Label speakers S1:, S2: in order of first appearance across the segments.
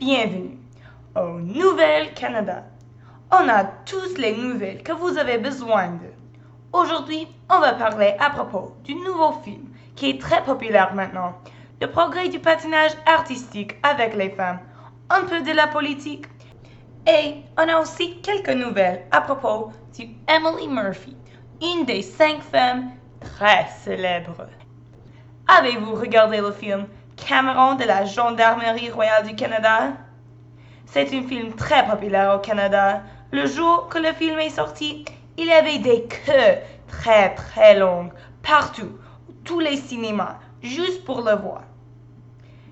S1: bienvenue au Nouvelle-Canada. On a tous les nouvelles que vous avez besoin de. Aujourd'hui, on va parler à propos du nouveau film qui est très populaire maintenant, le progrès du patinage artistique avec les femmes, un peu de la politique, et on a aussi quelques nouvelles à propos de Emily Murphy, une des 5 femmes très célèbres. Avez-vous regardé le film Cameron de la Gendarmerie royale du Canada? C'est un film très populaire au Canada. Le jour que le film est sorti, il y avait des queues très longues partout, tous les cinémas, juste pour le voir.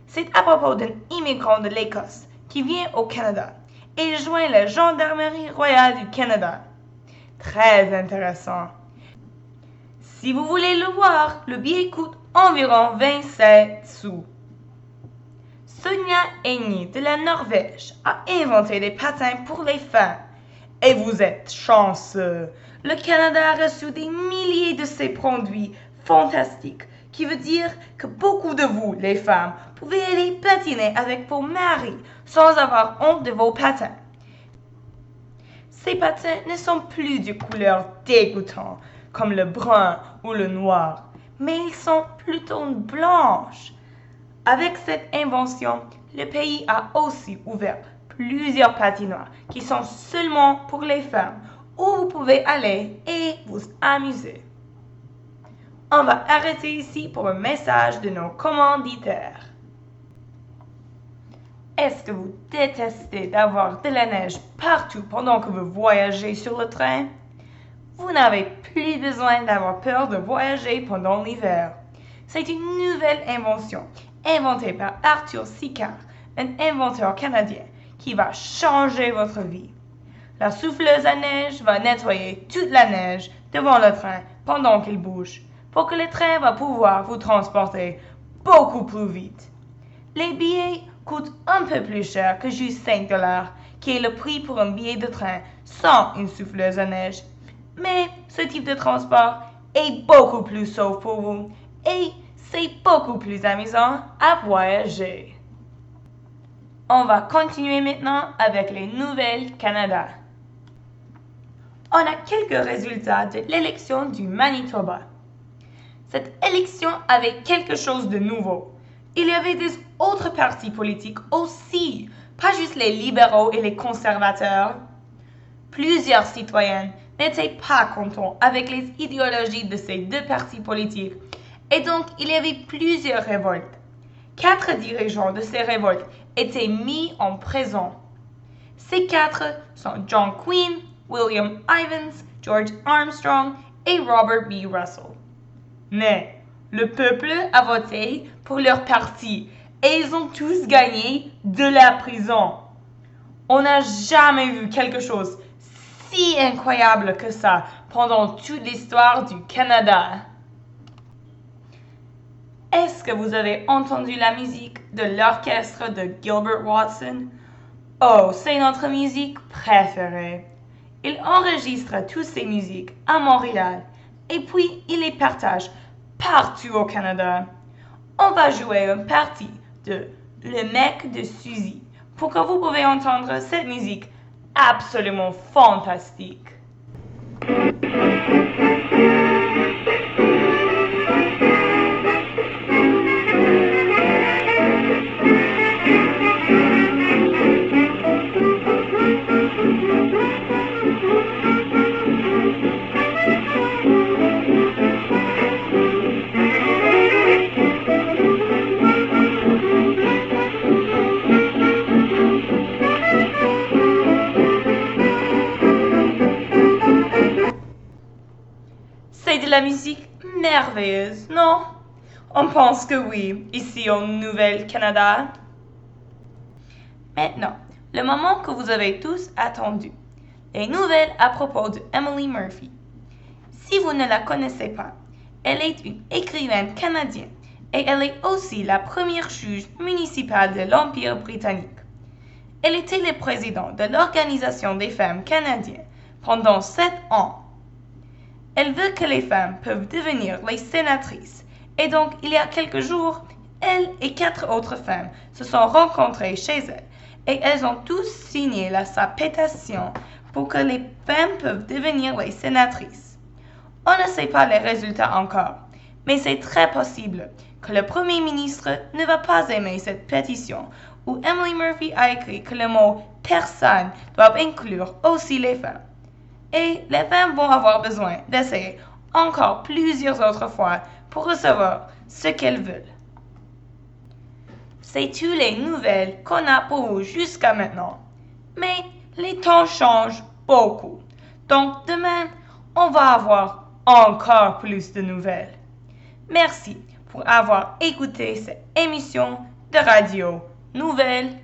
S1: C'est à propos d'un immigrant de l'Écosse qui vient au Canada et joint la Gendarmerie royale du Canada. Très intéressant. Si vous voulez le voir, le billet coûte environ 27 sous. Sonia Egni de la Norvège a inventé des patins pour les femmes. Et vous êtes chanceux. Le Canada a reçu des milliers de ces produits fantastiques, qui veut dire que beaucoup de vous, les femmes, pouvez aller patiner avec vos maris sans avoir honte de vos patins. Ces patins ne sont plus de couleur dégoûtante, comme le brun ou le noir, mais ils sont plutôt blanches. Avec cette invention, le pays a aussi ouvert plusieurs patinoires qui sont seulement pour les femmes, où vous pouvez aller et vous amuser. On va arrêter ici pour un message de nos commanditaires. Est-ce que vous détestez d'avoir de la neige partout pendant que vous voyagez sur le train? Vous n'avez plus besoin d'avoir peur de voyager pendant l'hiver. C'est une nouvelle invention inventée par Arthur Sicard, un inventeur canadien qui va changer votre vie. La souffleuse à neige va nettoyer toute la neige devant le train pendant qu'il bouge, pour que le train va pouvoir vous transporter beaucoup plus vite. Les billets coûtent un peu plus cher que juste 5 $, qui est le prix pour un billet de train sans une souffleuse à neige. Mais ce type de transport est beaucoup plus sauf pour vous et c'est beaucoup plus amusant à voyager. On va continuer maintenant avec les nouvelles Canada. On a quelques résultats de l'élection du Manitoba. Cette élection avait quelque chose de nouveau. Il y avait des autres partis politiques aussi, pas juste les libéraux et les conservateurs. Plusieurs citoyens n'étaient pas contents avec les idéologies de ces deux partis politiques et donc il y avait plusieurs révoltes. 4 dirigeants de ces révoltes étaient mis en prison. Ces 4 sont John Quinn, William Ivins, George Armstrong et Robert B. Russell. Mais le peuple a voté pour leur parti et ils ont tous gagné de la prison. On n'a jamais vu quelque chose si incroyable que ça pendant toute l'histoire du Canada. Est-ce que vous avez entendu la musique de l'orchestre de Gilbert Watson? Oh, c'est notre musique préférée. Il enregistre toutes ces musiques à Montréal et puis il les partage partout au Canada. On va jouer une partie de Le mec de Suzy pour que vous pouvez entendre cette musique absolument fantastique. C'est de la musique merveilleuse, non? On pense que oui, ici au Nouvelle-Canada. Maintenant, le moment que vous avez tous attendu. Les nouvelles à propos de Emily Murphy. Si vous ne la connaissez pas, elle est une écrivaine canadienne et elle est aussi la première juge municipale de l'Empire britannique. Elle était le président de l'Organisation des femmes canadiennes pendant 7 ans. Elle veut que les femmes peuvent devenir les sénatrices et donc il y a quelques jours, elle et 4 autres femmes se sont rencontrées chez elle et elles ont tous signé sa pétition pour que les femmes peuvent devenir les sénatrices. On ne sait pas les résultats encore, mais c'est très possible que le premier ministre ne va pas aimer cette pétition où Emily Murphy a écrit que le mot « personne » doit inclure aussi les femmes. Et les femmes vont avoir besoin d'essayer encore plusieurs autres fois pour recevoir ce qu'elles veulent. C'est toutes les nouvelles qu'on a pour vous jusqu'à maintenant. Mais les temps changent beaucoup. Donc demain, on va avoir encore plus de nouvelles. Merci pour avoir écouté cette émission de radio Nouvelles